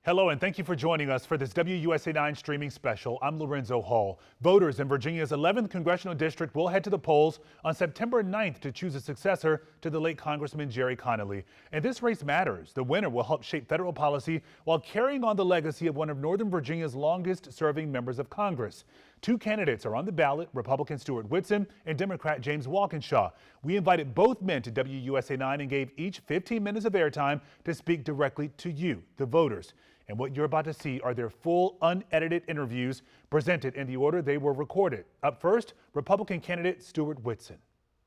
Hello and thank you for joining us for this WUSA 9 streaming special. I'm Lorenzo Hall. Voters in Virginia's 11th congressional district will head to the polls on September 9th to choose a successor to the late Congressman Gerry Connolly. And this race matters. The winner will help shape federal policy while carrying on the legacy of one of Northern Virginia's longest serving members of Congress. Two candidates are on the ballot, Republican Stewart Whitson and Democrat James Walkinshaw. We invited both men to WUSA 9 and gave each 15 minutes of airtime to speak directly to you, the voters. And what you're about to see are their full, unedited interviews presented in the order they were recorded. Up first, Republican candidate Stewart Whitson.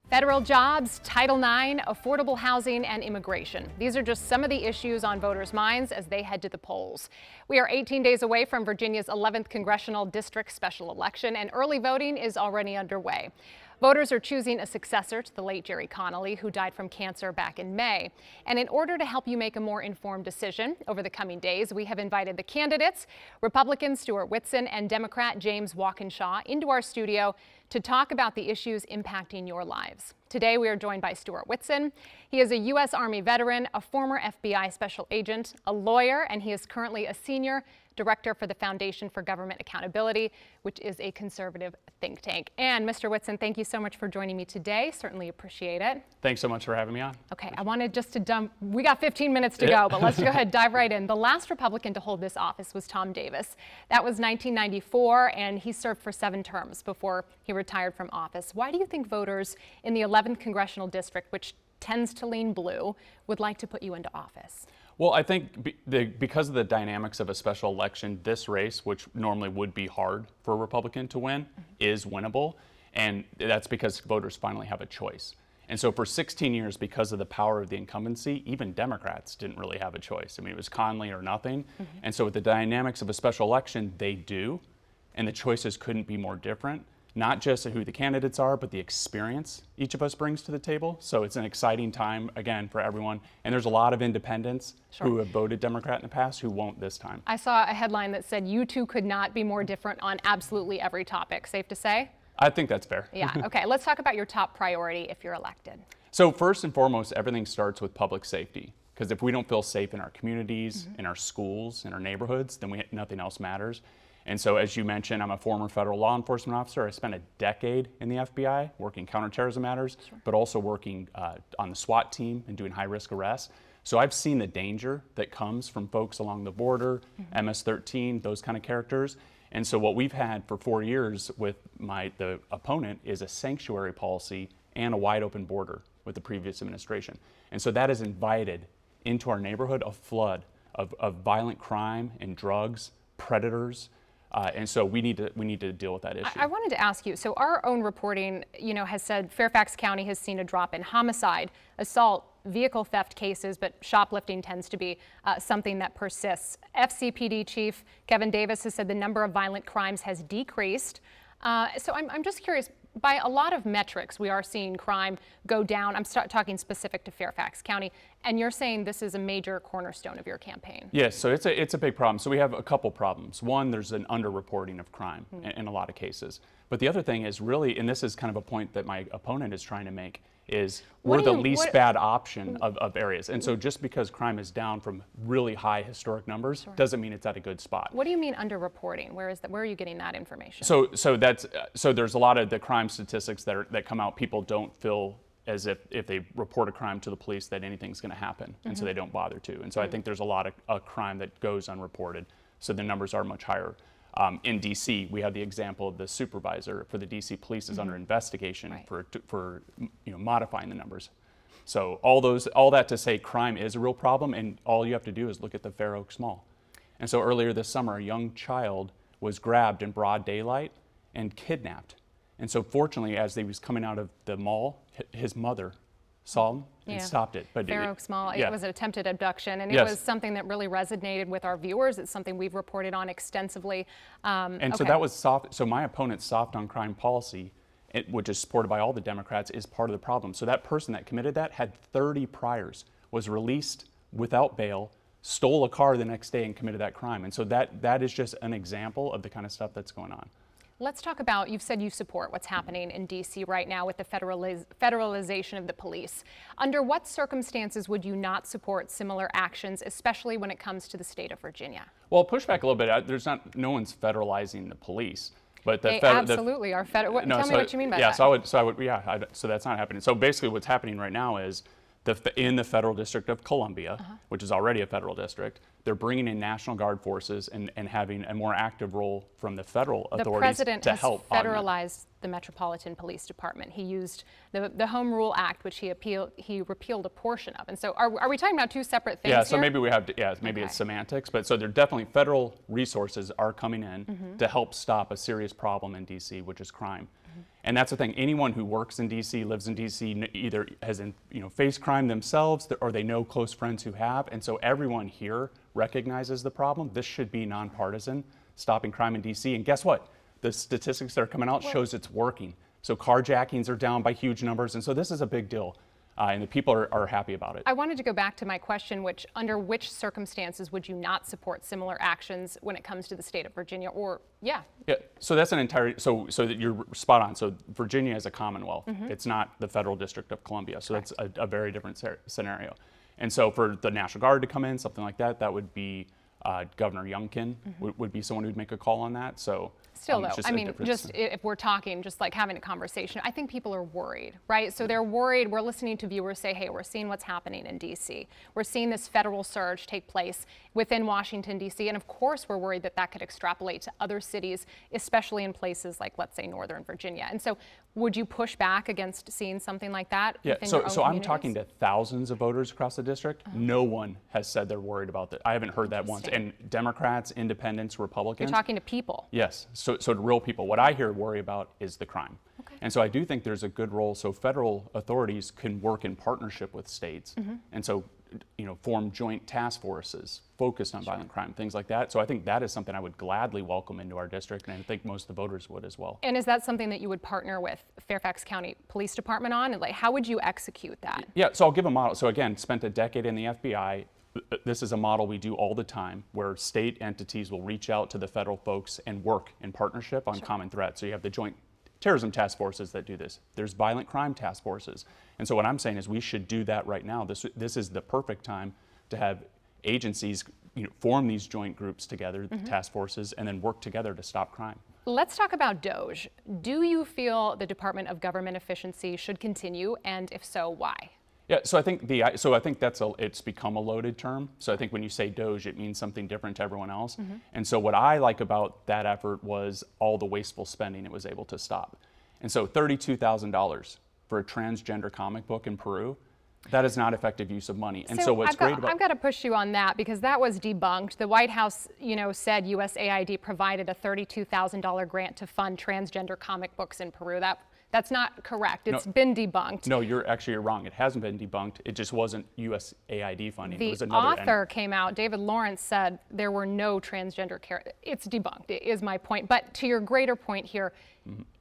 Federal jobs, Title IX, affordable housing, and immigration. These are just some of the issues on voters' minds as they head to the polls. We are 18 days away from Virginia's 11th congressional district special election, and early voting is already underway. Voters are choosing a successor to the late Gerry Connolly, who died from cancer back in May. And in order to help you make a more informed decision over the coming days, we have invited the candidates, Republican Stewart Whitson and Democrat James Walkinshaw, into our studio to talk about the issues impacting your lives. Today, we are joined by Stewart Whitson. He is a U.S. Army veteran, a former FBI special agent, a lawyer, and he is currently a senior director for the Foundation for Government Accountability, which is a conservative think tank. And Mr. Whitson, thank you so much for joining me today. Certainly appreciate it. Thanks so much for having me on. Okay, I wanted just to dump, we got 15 minutes to go, but let's go ahead, dive right in. The last Republican to hold this office was Tom Davis. That was 1994, and he served for 7 terms before he retired from office. Why do you think voters in the 11th congressional district, which tends to lean blue, would like to put you into office? Well, I think because of the dynamics of a special election, this race, which normally would be hard for a Republican to win, is winnable. And that's because voters finally have a choice. And so for 16 years, because of the power of the incumbency, even Democrats didn't really have a choice. I mean, it was Connolly or nothing. And so with the dynamics of a special election, they do. And the choices couldn't be more different. Not just who the candidates are, but the experience each of us brings to the table. So it's an exciting time, again, for everyone. And there's a lot of independents who have voted Democrat in the past who won't this time. I saw a headline that said, you two could not be more different on absolutely every topic. Safe to say? I think that's fair. Yeah, okay. Let's talk about your top priority if you're elected. So first and foremost, everything starts with public safety. Because if we don't feel safe in our communities, in our schools, in our neighborhoods, then nothing else matters. And so, as you mentioned, I'm a former federal law enforcement officer. I spent a decade in the FBI working counterterrorism matters, but also working on the SWAT team and doing high-risk arrests. So I've seen the danger that comes from folks along the border, MS-13, those kind of characters. And so what we've had for 4 years with the opponent is a sanctuary policy and a wide-open border with the previous administration. And so that has invited into our neighborhood a flood of violent crime and drugs, predators. And so we need to deal with that issue. I wanted to ask you, so our own reporting, has said Fairfax County has seen a drop in homicide, assault, vehicle theft cases, but shoplifting tends to be something that persists. FCPD Chief Kevin Davis has said the number of violent crimes has decreased. So I'm just curious, by a lot of metrics, we are seeing crime go down. I'm talking specific to Fairfax County, and you're saying this is a major cornerstone of your campaign. Yes, so it's a big problem. So we have a couple problems. One, there's an underreporting of crime in a lot of cases. But the other thing is really, and this is kind of a point that my opponent is trying to make, is we're the least bad option of areas. And so just because crime is down from really high historic numbers doesn't mean it's at a good spot. What do you mean underreporting? Where are you getting that information? So there's a lot of the crime statistics that come out. People don't feel as if they report a crime to the police that anything's going to happen, and so they don't bother to. And so I think there's a lot of crime that goes unreported, so the numbers are much higher. In D.C., we have the example of the supervisor for the D.C. police is under investigation for modifying the numbers. So all that to say crime is a real problem, and all you have to do is look at the Fair Oaks Mall. And so earlier this summer, a young child was grabbed in broad daylight and kidnapped. And so fortunately, as he was coming out of the mall, his mother saw him and stopped it. But Fair Oaks Mall, it was an attempted abduction, and it was something that really resonated with our viewers. It's something we've reported on extensively. So that was soft. So my opponent's soft on crime policy, which is supported by all the Democrats, is part of the problem. So that person that committed that had 30 priors, was released without bail, stole a car the next day and committed that crime. And so that is just an example of the kind of stuff that's going on. Let's talk about, you've said you support what's happening in D.C. right now with the federalization of the police. Under what circumstances would you not support similar actions, especially when it comes to the state of Virginia? Well, push back a little bit. No one's federalizing the police. But they absolutely are federal. Tell me what you mean by that. So that's not happening. So basically what's happening right now is in the Federal District of Columbia, which is already a federal district, they're bringing in National Guard forces and having a more active role from the federal authorities to help. The president has federalized the Metropolitan Police Department. He used the Home Rule Act, which he repealed a portion of. And so are we talking about two separate things Yeah, so here? maybe we have to, maybe it's semantics, but so there definitely federal resources are coming in to help stop a serious problem in DC, which is crime. And that's the thing, anyone who works in DC, lives in DC, either has faced crime themselves or they know close friends who have, and so everyone here recognizes the problem. This should be nonpartisan, stopping crime in DC. And guess what? The statistics that are coming out shows it's working. So carjackings are down by huge numbers, and so this is a big deal. And the people are happy about it. I wanted to go back to my question, under which circumstances would you not support similar actions when it comes to the state of Virginia? Yeah, so that's so that you're spot on. So Virginia is a commonwealth. It's not the Federal District of Columbia. So that's a very different scenario. And so for the National Guard to come in, something like that, that would be Governor Youngkin would be someone who'd make a call on that. So still though, I mean, just if we're talking, just like having a conversation, I think people are worried, right? So they're worried. We're listening to viewers say, hey, we're seeing what's happening in DC. We're seeing this federal surge take place within Washington, DC. And of course, we're worried that that could extrapolate to other cities, especially in places like, let's say, Northern Virginia. And so would you push back against seeing something like that? Yeah, so I'm talking to thousands of voters across the district. No one has said they're worried about that. I haven't heard that once. And Democrats, Independents, Republicans. You're talking to people. Yes, so to real people. What I hear worry about is the crime. And so I do think there's a good role, so federal authorities can work in partnership with states. And so, form joint task forces focused on violent crime, things like that. So I think that is something I would gladly welcome into our district, and I think most of the voters would as well. And is that something that you would partner with Fairfax County Police Department on? And how would you execute that? Yeah, so I'll give a model. So again, spent a decade in the FBI. This is a model we do all the time where state entities will reach out to the federal folks and work in partnership on common threats. So you have the joint terrorism task forces that do this. There's violent crime task forces. And so what I'm saying is we should do that right now. This is the perfect time to have agencies form these joint groups together, task forces, and then work together to stop crime. Let's talk about DOJ. Do you feel the Department of Government Efficiency should continue, and if so, why? Yeah, so I think it's become a loaded term. So I think when you say DOJ, it means something different to everyone else. And so what I like about that effort was all the wasteful spending it was able to stop. And so $32,000 for a transgender comic book in Peru, that is not effective use of money. And so what's great about— I've got to push you on that because that was debunked. The White House, said USAID provided a $32,000 grant to fund transgender comic books in Peru. That's not correct. It's been debunked. No, you're wrong. It hasn't been debunked. It just wasn't USAID funding. It was The another author came out, David Lawrence, said there were no transgender care. It's debunked, is my point. But to your greater point here,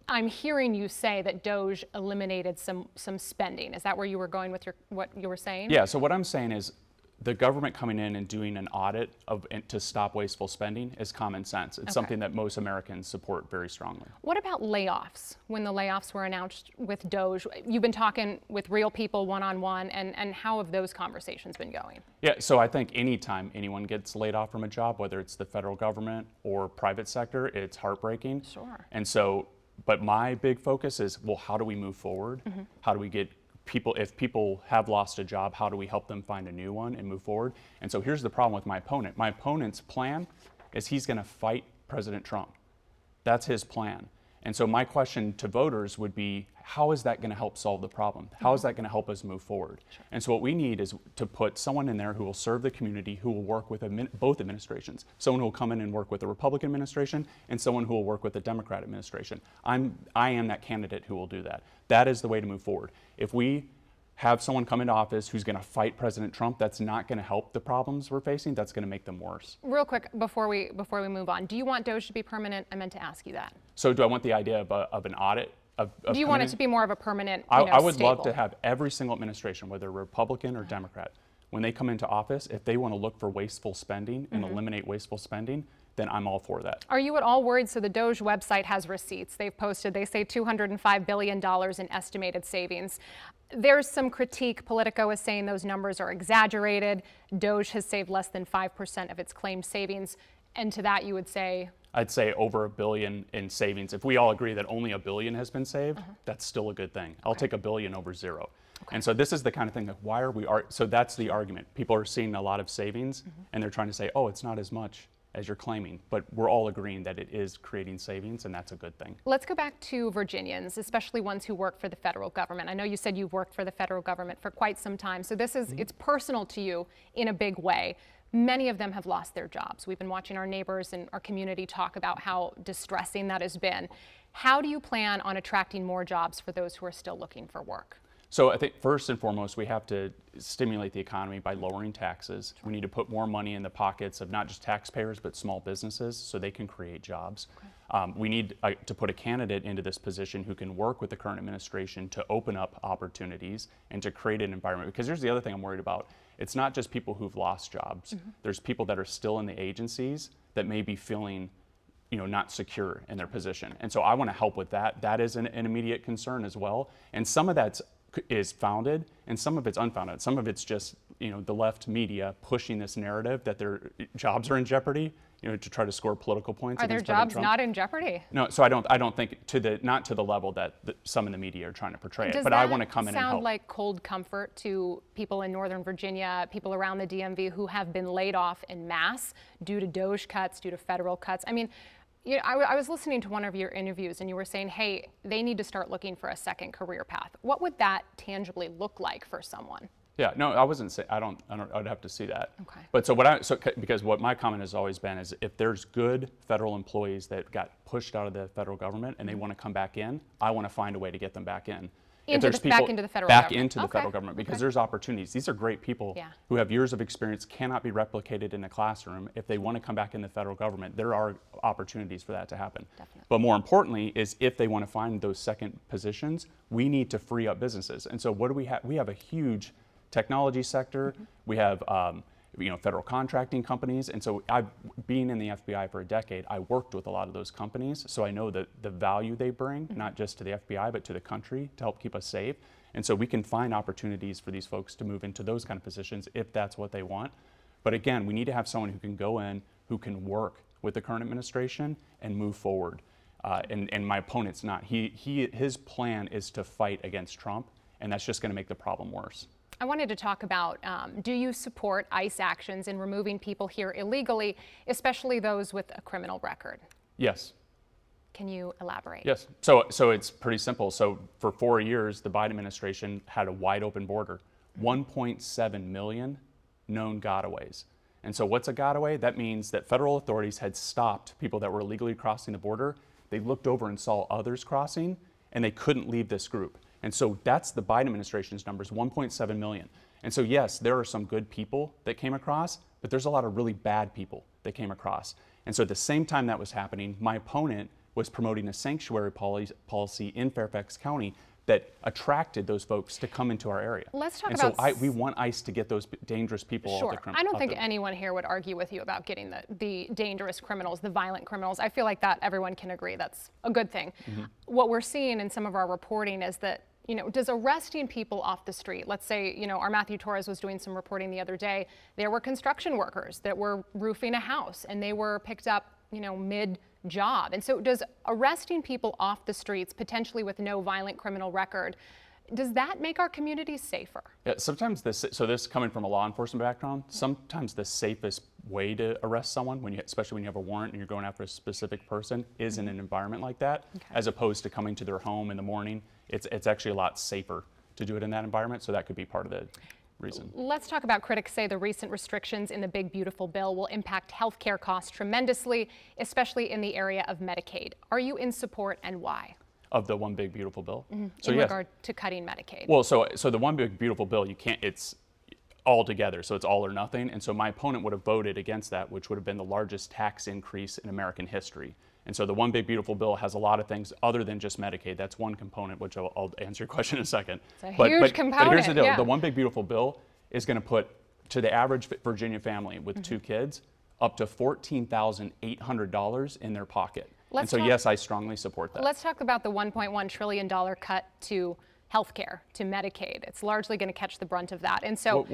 I'm hearing you say that DOJ eliminated some spending. Is that where you were going with what you were saying? Yeah, so what I'm saying is the government coming in and doing an audit to stop wasteful spending is common sense. It's something that most Americans support very strongly. What about layoffs? When the layoffs were announced with DOJ, you've been talking with real people one-on-one, and how have those conversations been going? Yeah, so I think anytime anyone gets laid off from a job, whether it's the federal government or private sector, it's heartbreaking. Sure. And so, but my big focus is, well, how do we move forward? How do we get if people have lost a job, how do we help them find a new one and move forward? And so here's the problem with my opponent. My opponent's plan is he's going to fight President Trump. That's his plan. And so my question to voters would be, how is that going to help solve the problem? How is that going to help us move forward? Sure. And so what we need is to put someone in there who will serve the community, who will work with both administrations. Someone who will come in and work with the Republican administration and someone who will work with the Democrat administration. I am that candidate who will do that. That is the way to move forward. If we have someone come into office who's going to fight President Trump, that's not going to help the problems we're facing. That's going to make them worse. Real quick, before we move on, do you want DOJ to be permanent? I meant to ask you that. So do I want the idea of an audit? Do you want it to be more of a permanent, I would stable? love to have every single administration, whether Republican or Democrat, when they come into office, if they want to look for wasteful spending and eliminate wasteful spending, then I'm all for that. Are you at all worried? So the Doge website has receipts they've posted. They say $205 billion in estimated savings. There's some critique. Politico is saying those numbers are exaggerated. Doge has saved less than 5% of its claimed savings. And to that you would say? I'd say over $1 billion in savings. If we all agree that only $1 billion has been saved, that's still a good thing. I'll take $1 billion over zero. And so this is the kind of thing that why are we, so that's the argument. People are seeing a lot of savings and they're trying to say, oh, it's not as much as you're claiming, but we're all agreeing that it is creating savings, and that's a good thing. Let's go back to Virginians, especially ones who work for the federal government. I know you said you've worked for the federal government for quite some time, so this is, it's personal to you in a big way. Many of them have lost their jobs. We've been watching our neighbors and our community talk about how distressing that has been. How do you plan on attracting more jobs for those who are still looking for work? So I think first and foremost, we have to stimulate the economy by lowering taxes. We need to put more money in the pockets of not just taxpayers, but small businesses so they can create jobs. We need to put a candidate into this position who can work with the current administration to open up opportunities and to create an environment. Because here's the other thing I'm worried about. It's not just people who've lost jobs. There's people that are still in the agencies that may be feeling not secure in their position. And so I want to help with that. That is an immediate concern as well. And some of that is founded and some of it's unfounded. Some of it's just, the left media pushing this narrative that their jobs are in jeopardy, to try to score political points. Are their jobs not in jeopardy? No, so I don't think not to the level that some in the media are trying to portray it. But I want to come in and help. Does that sound like cold comfort to people in Northern Virginia, people around the DMV who have been laid off en masse due to Doge cuts, due to federal cuts? I mean, I was listening to one of your interviews and you were saying, hey, they need to start looking for a second career path. What would that tangibly look like for someone? Yeah, no, I wasn't saying, I'd have to see that. Okay. But because what my comment has always been is if there's good federal employees that got pushed out of the federal government and they want to come back in, I want to find a way to get them back in. Back into the federal government. Because there's opportunities. These are great people who have years of experience, cannot be replicated in a classroom. If they want to come back in the federal government, there are opportunities for that to happen. Definitely. But more importantly is if they want to find those second positions, we need to free up businesses. And so what do we have? We have a huge technology sector. We have federal contracting companies. And so being in the FBI for a decade, I worked with a lot of those companies. So I know the value they bring, not just to the FBI, but to the country to help keep us safe. And so we can find opportunities for these folks to move into those kind of positions if that's what they want. But again, we need to have someone who can go in, who can work with the current administration and move forward. And my opponent's not. His plan is to fight against Trump, and that's just going to make the problem worse. I wanted to talk about, do you support ICE actions in removing people here illegally, especially those with a criminal record? Yes. Can you elaborate? Yes. So it's pretty simple. So for 4 years, the Biden administration had a wide open border, 1.7 million known gotaways. And so what's a gotaway? That means that federal authorities had stopped people that were illegally crossing the border. They looked over and saw others crossing, and they couldn't leave this group. And so that's the Biden administration's numbers, 1.7 million. And so yes, there are some good people that came across, but there's a lot of really bad people that came across. And so at the same time that was happening, my opponent was promoting a sanctuary policy in Fairfax County that attracted those folks to come into our area. Let's talk about. So we want ICE to get those dangerous people off the criminal. I don't think anyone here would argue with you about getting the dangerous criminals, the violent criminals. I feel like that everyone can agree that's a good thing. What we're seeing in some of our reporting is that, does arresting people off the street, let's say, our Matthew Torres was doing some reporting the other day, there were construction workers that were roofing a house and they were picked up, mid-job. And so does arresting people off the streets, potentially with no violent criminal record, does that make our communities safer? Yeah, sometimes this coming from a law enforcement background, sometimes the safest way to arrest someone, especially when you have a warrant and you're going after a specific person, is in an environment like that, as opposed to coming to their home in the morning. It's actually a lot safer to do it in that environment, so that could be part of the reason. Let's talk about critics say the recent restrictions in the big beautiful bill will impact healthcare costs tremendously, especially in the area of Medicaid. Are you in support, and why? Of the one big beautiful bill? So in regard to cutting Medicaid. Well, so the one big beautiful bill, it's all together, so it's all or nothing. And so my opponent would have voted against that, which would have been the largest tax increase in American history. And so the one big beautiful bill has a lot of things other than just Medicaid. That's one component, which I'll answer your question in a second. It's a huge component. But here's the deal. The one big beautiful bill is going to put, to the average Virginia family with 2 kids, up to $14,800 in their pocket. Let's and so, talk- yes, I strongly support that. Let's talk about the $1.1 trillion cut to healthcare, to Medicaid. It's largely going to catch the brunt of that. And so,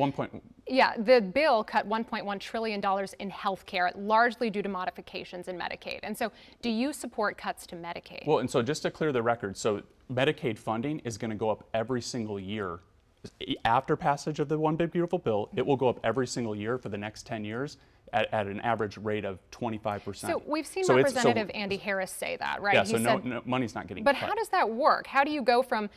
yeah, the bill cut $1.1 trillion in healthcare, largely due to modifications in Medicaid. And so, do you support cuts to Medicaid? Well, and so just to clear the record, so Medicaid funding is going to go up every single year. After passage of the One Big Beautiful Bill, it will go up every single year for the next 10 years at an average rate of 25%. So we've seen Representative Andy Harris say that, right? Yeah, He so said, no money's not getting but cut. how does that work? How do you go from,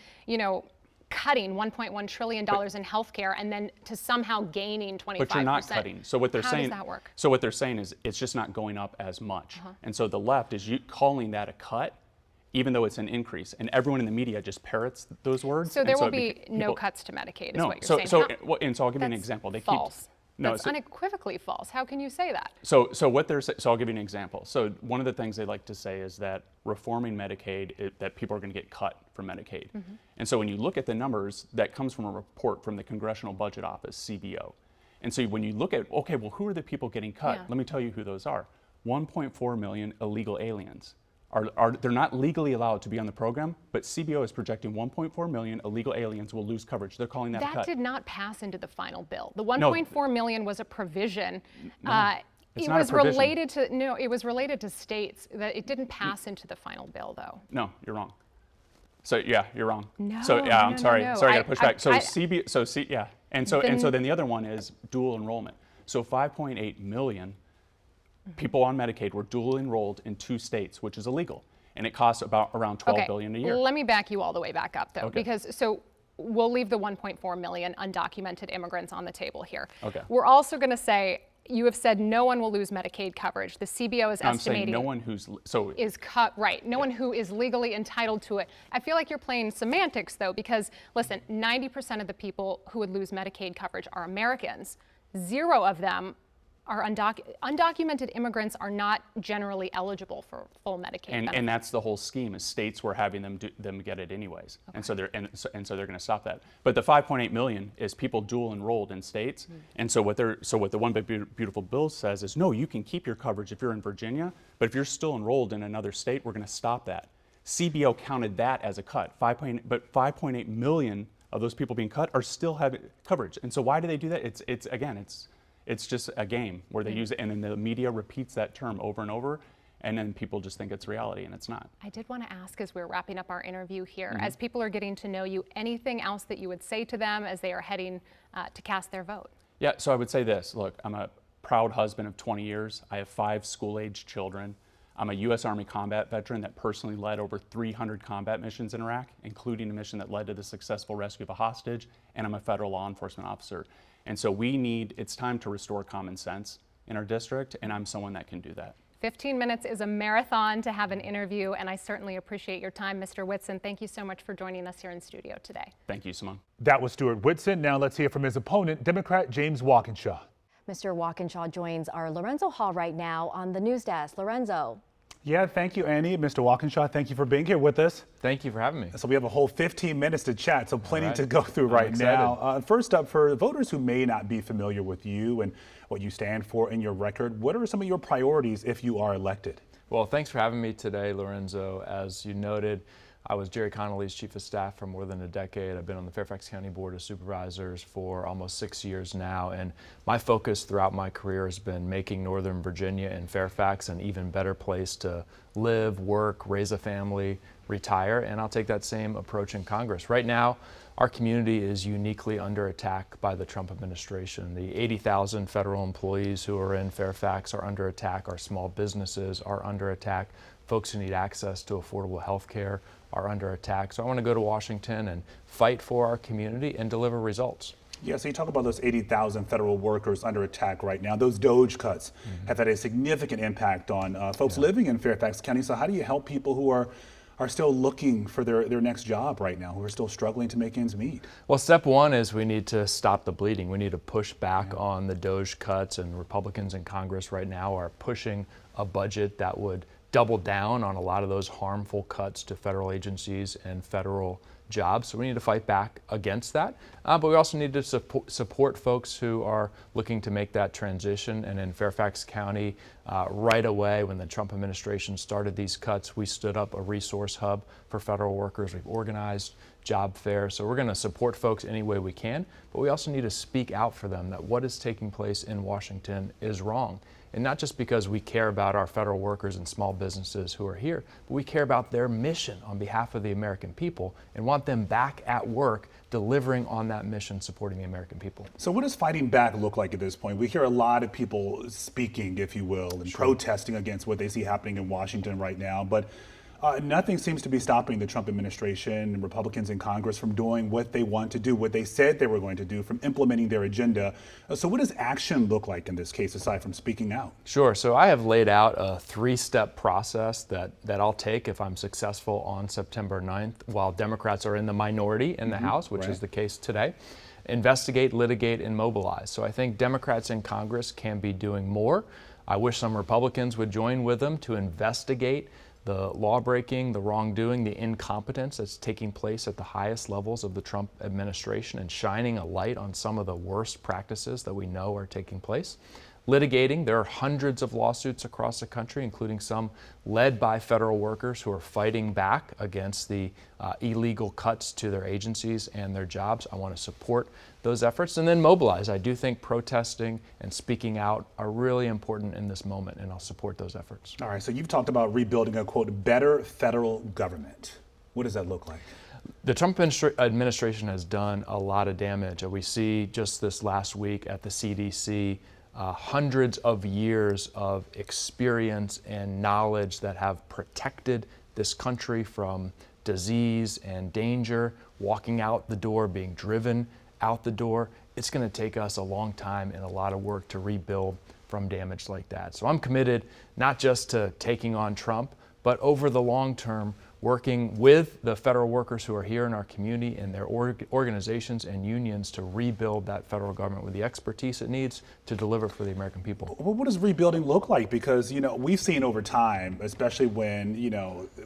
cutting $1.1 trillion in healthcare and then to somehow gaining 25%? But you're not cutting. So what they're How saying, does that work? So what they're saying is it's just not going up as much. And so the left is calling that a cut, even though it's an increase. And everyone in the media just parrots those words. So there and will be no cuts to Medicaid, is what you're saying. So I'll give you an example. False. No, that's unequivocally false. How can you say that? So I'll give you an example. So one of the things they like to say is that reforming Medicaid, that people are going to get cut from Medicaid. And so when you look at the numbers, that comes from a report from the Congressional Budget Office, CBO. And so when you look at, okay, well, who are the people getting cut? Yeah. Let me tell you who those are. 1.4 million illegal aliens. They're not legally allowed to be on the program, but CBO is projecting 1.4 million illegal aliens will lose coverage. They're calling that a cut. That did not pass into the final bill. The 1.4 million was a provision. It's not a provision. It was related to states. That it didn't pass into the final bill, though. No, you're wrong. So yeah, you're wrong. No, so yeah, I'm sorry. no. Sorry, I got to push back. Yeah. And so then the other one is dual enrollment. So 5.8 million people on Medicaid were dual enrolled in 2 states, which is illegal, and it costs around $12 billion a year. Let me back you all the way back up, though, Okay. because we'll leave the 1.4 million undocumented immigrants on the table here. Okay. We're also going to say, you have said no one will lose Medicaid coverage. The CBO is I'm estimating saying no one who's no one who is legally entitled to it. I feel like you're playing semantics, though, because listen, 90% of the people who would lose Medicaid coverage are Americans. 0 of them are undocumented immigrants are not generally eligible for full Medicaid benefits. And that's the whole scheme, is states were having them get it anyways. Okay. And so they're going to stop that. But the 5.8 million is people dual enrolled in states. And so what the One Big Beautiful Bill says is, no, you can keep your coverage if you're in Virginia, but if you're still enrolled in another state, we're going to stop that. CBO counted that as a cut. But 5.8 million of those people being cut are still having coverage. And so why do they do that? It's just a game where they use it, and then the media repeats that term over and over, and then people just think it's reality, and it's not. I did want to ask, as we're wrapping up our interview here, as people are getting to know you, anything else that you would say to them as they are heading to cast their vote? Yeah, so I would say this. Look, I'm a proud husband of 20 years. I have 5 school-age children. I'm a U.S. Army combat veteran that personally led over 300 combat missions in Iraq, including a mission that led to the successful rescue of a hostage, and I'm a federal law enforcement officer. And so it's time to restore common sense in our district, and I'm someone that can do that. 15 minutes is a marathon to have an interview, and I certainly appreciate your time, Mr. Whitson. Thank you so much for joining us here in studio today. Thank you, Simone. That was Stewart Whitson. Now let's hear from his opponent, Democrat James Walkinshaw. Mr. Walkinshaw joins our Lorenzo Hall right now on the news desk. Lorenzo. Yeah, thank you, Annie. Mr. Walkinshaw, thank you for being here with us. Thank you for having me. So we have a whole 15 minutes to chat, so plenty right. to go through right excited. now. First up, for voters who may not be familiar with you and what you stand for in your record, what are some of your priorities if you are elected? Well, thanks for having me today, Lorenzo. As you noted, I was Gerry Connolly's chief of staff for more than a decade. I've been on the Fairfax County Board of Supervisors for almost 6 years now, and my focus throughout my career has been making Northern Virginia and Fairfax an even better place to live, work, raise a family, retire, and I'll take that same approach in Congress. Right now, our community is uniquely under attack by the Trump administration. The 80,000 federal employees who are in Fairfax are under attack. Our small businesses are under attack. Folks who need access to affordable health care are under attack. So I want to go to Washington and fight for our community and deliver results. Yeah, so you talk about those 80,000 federal workers under attack right now. Those DOGE cuts have had a significant impact on folks living in Fairfax County. So how do you help people who are still looking for their next job right now, who are still struggling to make ends meet? Well, step one is we need to stop the bleeding. We need to push back on the DOGE cuts, and Republicans in Congress right now are pushing a budget that would double down on a lot of those harmful cuts to federal agencies and federal jobs. So we need to fight back against that. But we also need to support folks who are looking to make that transition. And in Fairfax County, right away when the Trump administration started these cuts, we stood up a resource hub for federal workers. We've organized job fairs. So we're going to support folks any way we can, but we also need to speak out for them that what is taking place in Washington is wrong. And not just because we care about our federal workers and small businesses who are here, but we care about their mission on behalf of the American people and want them back at work delivering on that mission, supporting the American people. So what does fighting back look like at this point? We hear a lot of people speaking, if you will, and protesting against what they see happening in Washington right now, but nothing seems to be stopping the Trump administration and Republicans in Congress from doing what they want to do, what they said they were going to do, from implementing their agenda. So what does action look like in this case, aside from speaking out? Sure. So I have laid out a 3-step process that I'll take if I'm successful on September 9th, while Democrats are in the minority in the House, which is the case today. Investigate, litigate, and mobilize. So I think Democrats in Congress can be doing more. I wish some Republicans would join with them to investigate the lawbreaking, the wrongdoing, the incompetence that's taking place at the highest levels of the Trump administration and shining a light on some of the worst practices that we know are taking place. Litigating, there are hundreds of lawsuits across the country, including some led by federal workers who are fighting back against the illegal cuts to their agencies and their jobs. I want to support those efforts. And then mobilize. I do think protesting and speaking out are really important in this moment, and I'll support those efforts. All right, so you've talked about rebuilding a, quote, better federal government. What does that look like? The Trump administration has done a lot of damage. We see just this last week at the CDC, hundreds of years of experience and knowledge that have protected this country from disease and danger, walking out the door, being driven out the door. It's going to take us a long time and a lot of work to rebuild from damage like that. So I'm committed not just to taking on Trump, but over the long term, working with the federal workers who are here in our community and their organizations and unions to rebuild that federal government with the expertise it needs to deliver for the American people. Well, what does rebuilding look like? Because, we've seen over time, especially when,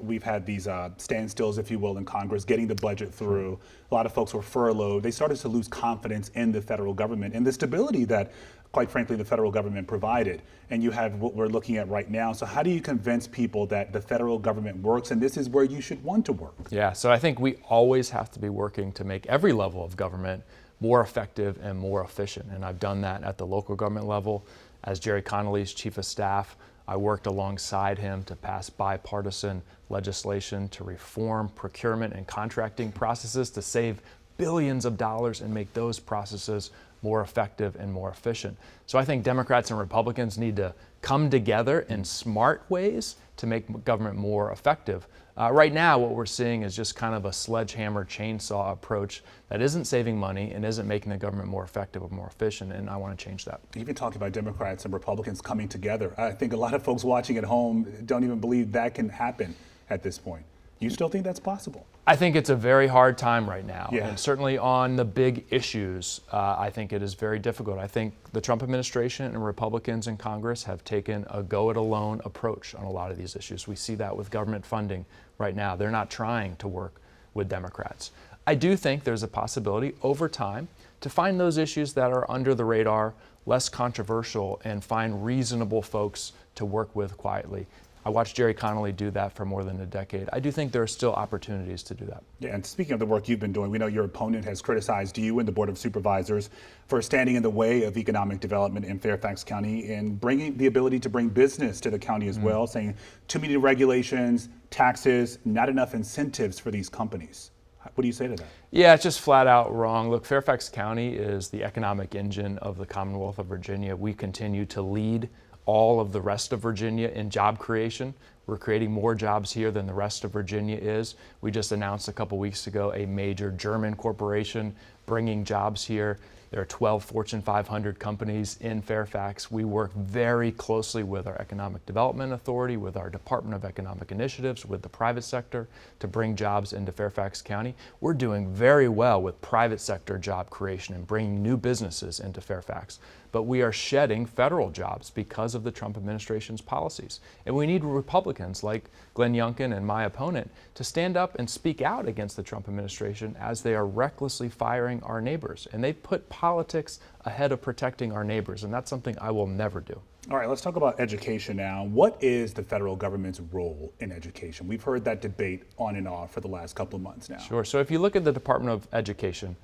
we've had these standstills, if you will, in Congress, getting the budget through. A lot of folks were furloughed. They started to lose confidence in the federal government and the stability that, quite frankly, the federal government provided. And you have what we're looking at right now. So how do you convince people that the federal government works and this is where you should want to work? Yeah, so I think we always have to be working to make every level of government more effective and more efficient. And I've done that at the local government level. As Gerry Connolly's chief of staff, I worked alongside him to pass bipartisan legislation to reform procurement and contracting processes to save billions of dollars and make those processes more effective and more efficient. So I think Democrats and Republicans need to come together in smart ways to make government more effective. Right now, what we're seeing is just kind of a sledgehammer chainsaw approach that isn't saving money and isn't making the government more effective or more efficient, and I want to change that. Even talking about Democrats and Republicans coming together, I think a lot of folks watching at home don't even believe that can happen at this point. You still think that's possible? I think it's a very hard time right now, Yeah. and certainly on the big issues, I think it is very difficult. I think the Trump administration and Republicans in Congress have taken a go-it-alone approach on a lot of these issues. We see that with government funding right now. They're not trying to work with Democrats. I do think there's a possibility over time to find those issues that are under the radar, less controversial, and find reasonable folks to work with quietly. I watched Gerry Connolly do that for more than a decade. I do think there are still opportunities to do that. Yeah, and speaking of the work you've been doing, we know your opponent has criticized you and the Board of Supervisors for standing in the way of economic development in Fairfax County and bringing the ability to bring business to the county as well, saying too many regulations, taxes, not enough incentives for these companies. What do you say to that? Yeah, it's just flat out wrong. Look, Fairfax County is the economic engine of the Commonwealth of Virginia. We continue to lead all of the rest of Virginia in job creation. We're creating more jobs here than the rest of Virginia is. We just announced a couple weeks ago a major German corporation bringing jobs here. There are 12 Fortune 500 companies in Fairfax. We work very closely with our Economic Development Authority, with our Department of Economic Initiatives, with the private sector to bring jobs into Fairfax County. We're doing very well with private sector job creation and bringing new businesses into Fairfax. But we are shedding federal jobs because of the Trump administration's policies. And we need Republicans like Glenn Youngkin and my opponent to stand up and speak out against the Trump administration as they are recklessly firing our neighbors. And they put politics ahead of protecting our neighbors, and that's something I will never do. All right, let's talk about education now. What is the federal government's role in education? We've heard that debate on and off for the last couple of months now. Sure. So if you look at the Department of Education,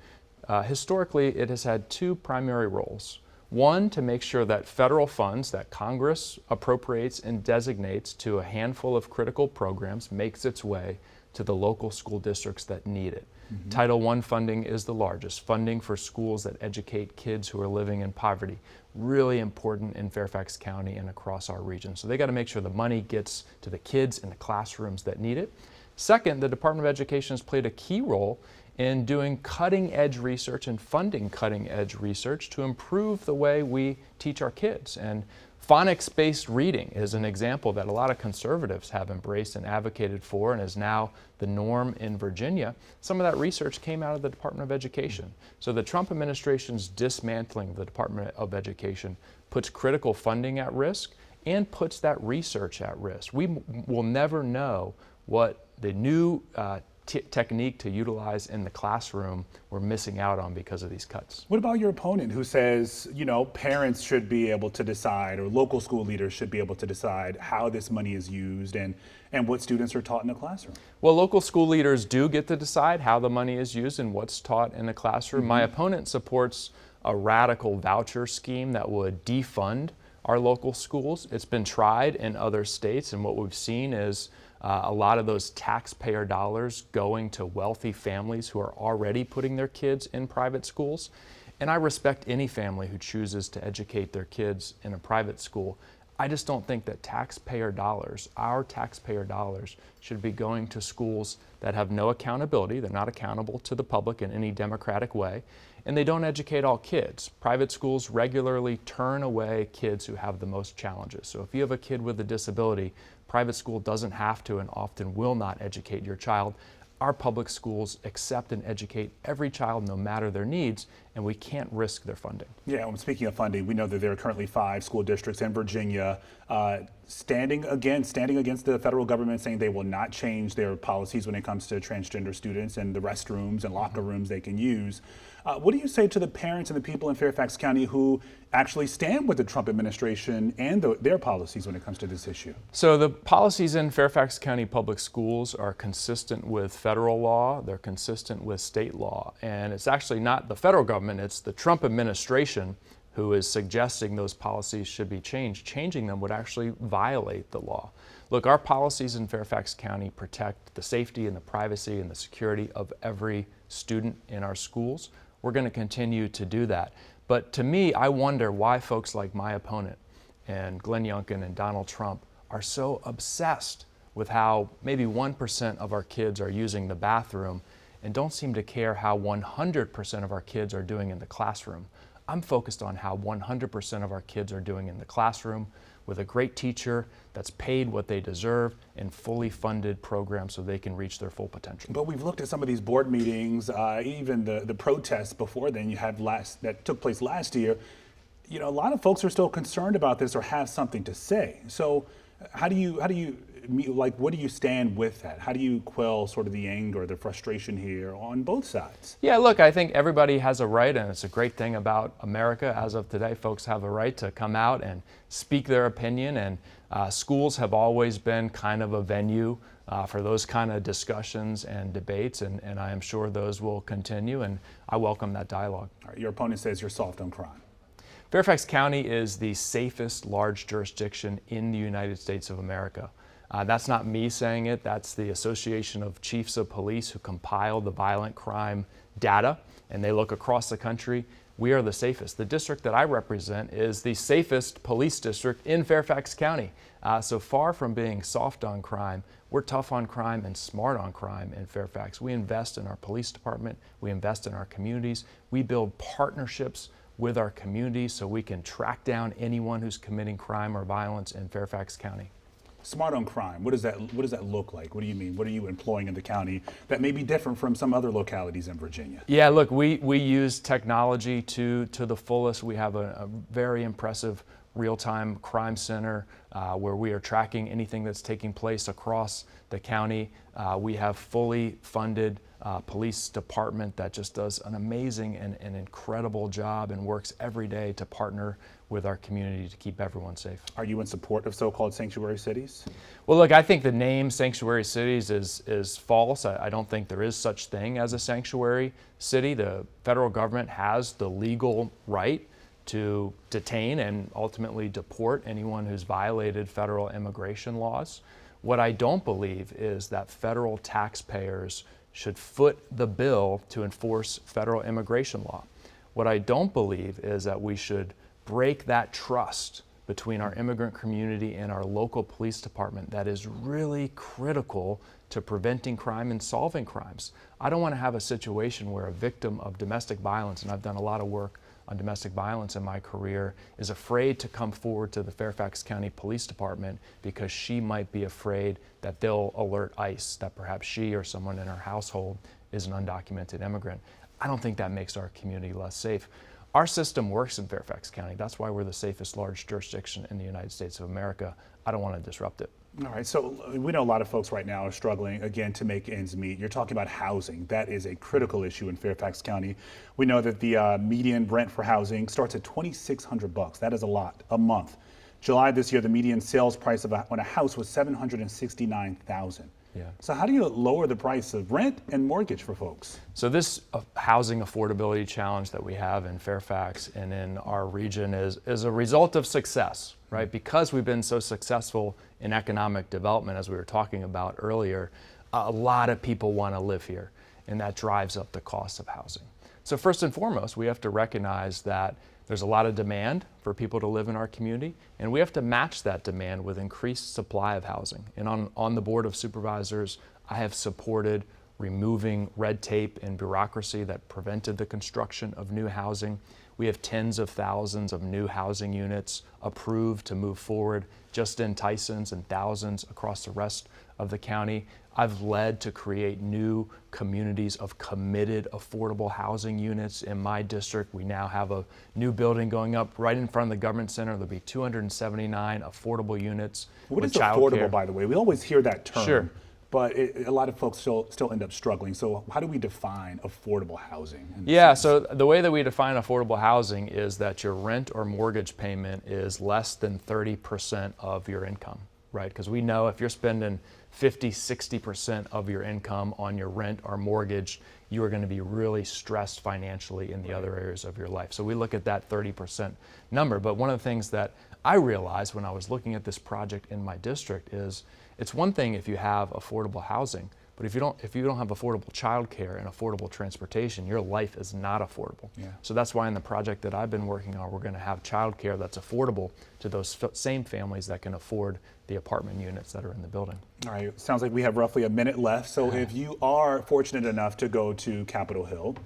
historically it has had two primary roles. One, to make sure that federal funds that Congress appropriates and designates to a handful of critical programs makes its way to the local school districts that need it. Mm-hmm. Title I funding is the largest, funding for schools that educate kids who are living in poverty. Really important in Fairfax County and across our region. So they got to make sure the money gets to the kids in the classrooms that need it. Second, the Department of Education has played a key role in doing cutting-edge research and funding cutting-edge research to improve the way we teach our kids. And phonics-based reading is an example that a lot of conservatives have embraced and advocated for and is now the norm in Virginia. Some of that research came out of the Department of Education. So the Trump administration's dismantling of the Department of Education puts critical funding at risk and puts that research at risk. We will never know what the new technique to utilize in the classroom we're missing out on because of these cuts. What about your opponent who says, you know, parents should be able to decide, or local school leaders should be able to decide how this money is used and what students are taught in the classroom? Well, local school leaders do get to decide how the money is used and what's taught in the classroom. Mm-hmm. My opponent supports a radical voucher scheme that would defund our local schools. It's been tried in other states, and what we've seen is a lot of those taxpayer dollars going to wealthy families who are already putting their kids in private schools. And I respect any family who chooses to educate their kids in a private school. I just don't think that taxpayer dollars, our taxpayer dollars, should be going to schools that have no accountability. They're not accountable to the public in any democratic way. And they don't educate all kids. Private schools regularly turn away kids who have the most challenges. So if you have a kid with a disability, private school doesn't have to and often will not educate your child. Our public schools accept and educate every child no matter their needs, and we can't risk their funding. Yeah, well, speaking of funding, we know that there are currently 5 school districts in Virginia standing against the federal government, saying they will not change their policies when it comes to transgender students and the restrooms and locker rooms they can use. What do you say to the parents and the people in Fairfax County who actually stand with the Trump administration and their policies when it comes to this issue? So the policies in Fairfax County Public Schools are consistent with federal law, they're consistent with state law, and it's actually not the federal government, it's the Trump administration who is suggesting those policies should be changed. Changing them would actually violate the law. Look, our policies in Fairfax County protect the safety and the privacy and the security of every student in our schools. We're going to continue to do that. But to me, I wonder why folks like my opponent and Glenn Youngkin and Donald Trump are so obsessed with how maybe 1% of our kids are using the bathroom and don't seem to care how 100% of our kids are doing in the classroom. I'm focused on how 100% of our kids are doing in the classroom with a great teacher that's paid what they deserve and fully funded programs so they can reach their full potential. But we've looked at some of these board meetings, even the protests before then you had that took place last year. You know, a lot of folks are still concerned about this or have something to say. So how do you what do you stand with that? How do you quell sort of the anger, the frustration here on both sides? Yeah, look, I think everybody has a right, and it's a great thing about America as of today. Folks have a right to come out and speak their opinion, and schools have always been kind of a venue for those kind of discussions and debates, and I am sure those will continue, and I welcome that dialogue. All right, your opponent says you're soft on crime. Fairfax County is the safest large jurisdiction in the United States of America. That's not me saying it, that's the Association of Chiefs of Police who compiled the violent crime data, and they look across the country. we are the safest. The district that I represent is the safest police district in Fairfax County. So far from being soft on crime, we're tough on crime and smart on crime in Fairfax. We invest in our police department, we invest in our communities, we build partnerships with our communities so we can track down anyone who's committing crime or violence in Fairfax County. Smart on crime, what does that look like? What do you mean? What are you employing in the county that may be different from some other localities in Virginia? Yeah, look, we use technology to the fullest. We have a very impressive real-time crime center where we are tracking anything that's taking place across the county. We have fully funded police department that just does an amazing and incredible job and works every day to partner with our community to keep everyone safe. Are you in support of so-called sanctuary cities? Well, look, I think the name sanctuary cities is false. I don't think there is such thing as a sanctuary city. The federal government has the legal right to detain and ultimately deport anyone who's violated federal immigration laws. What I don't believe is that federal taxpayers should foot the bill to enforce federal immigration law. What I don't believe is that we should break that trust between our immigrant community and our local police department that is really critical to preventing crime and solving crimes. I don't want to have a situation where a victim of domestic violence, and I've done a lot of work on domestic violence in my career, is afraid to come forward to the Fairfax County Police Department because she might be afraid that they'll alert ICE that perhaps she or someone in her household is an undocumented immigrant. I don't think that makes our community less safe. Our system works in Fairfax County. That's why we're the safest large jurisdiction in the United States of America. I don't want to disrupt it. All right, so we know a lot of folks right now are struggling, again, to make ends meet. You're talking about housing. That is a critical issue in Fairfax County. We know that the median rent for housing starts at $2,600. That is a lot, a month. July this year, the median sales price on a house was $769,000. Yeah. So how do you lower the price of rent and mortgage for folks? So this housing affordability challenge that we have in Fairfax and in our region is a result of success, right? Because we've been so successful in economic development, as we were talking about earlier, a lot of people want to live here, and that drives up the cost of housing. So first and foremost, we have to recognize that there's a lot of demand for people to live in our community, and we have to match that demand with increased supply of housing. And on the Board of Supervisors, I have supported removing red tape and bureaucracy that prevented the construction of new housing. We have tens of thousands of new housing units approved to move forward just in Tysons and thousands across the rest of the county. I've led to create new communities of committed affordable housing units in my district. We now have a new building going up right in front of the government center. There'll be 279 affordable units. What is affordable, by the way? We always hear that term. Sure. But a lot of folks still end up struggling. So how do we define affordable housing? Yeah, so the way that we define affordable housing is that your rent or mortgage payment is less than 30% of your income, right? Because we know if you're spending 50, 60% of your income on your rent or mortgage, you are going to be really stressed financially in the other areas of your life. So we look at that 30% number. But one of the things that I realized when I was looking at this project in my district is it's one thing if you have affordable housing, but if you don't have affordable childcare and affordable transportation, your life is not affordable. Yeah. So that's why in the project that I've been working on, we're going to have childcare that's affordable to those same families that can afford the apartment units that are in the building. All right, sounds like we have roughly a minute left. So if you are fortunate enough to go to Capitol Hill,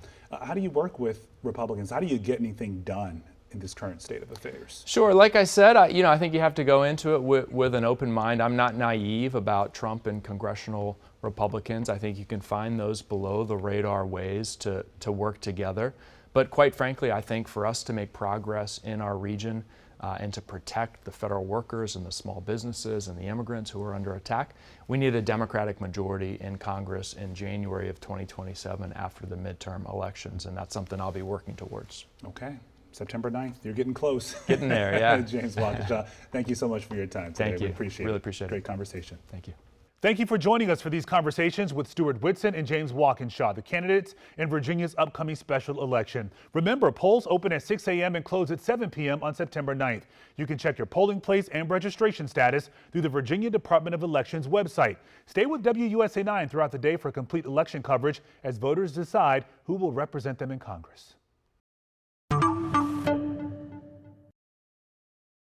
how do you work with Republicans? How do you get anything done in this current state of affairs? Sure, like I said, I think you have to go into it with an open mind. I'm not naive about Trump and congressional Republicans. I think you can find those below the radar ways to work together. But quite frankly, I think for us to make progress in our region and to protect the federal workers and the small businesses and the immigrants who are under attack, we need a Democratic majority in Congress in January of 2027 after the midterm elections, and that's something I'll be working towards. Okay. September 9th, you're getting close. Getting there, yeah. James Walkinshaw, thank you so much for your time today. Thank you. We appreciate it. Really appreciate it. Great conversation. Thank you. Thank you for joining us for these conversations with Stewart Whitson and James Walkinshaw, the candidates in Virginia's upcoming special election. Remember, polls open at 6 a.m. and close at 7 p.m. on September 9th. You can check your polling place and registration status through the Virginia Department of Elections website. Stay with WUSA 9 throughout the day for complete election coverage as voters decide who will represent them in Congress.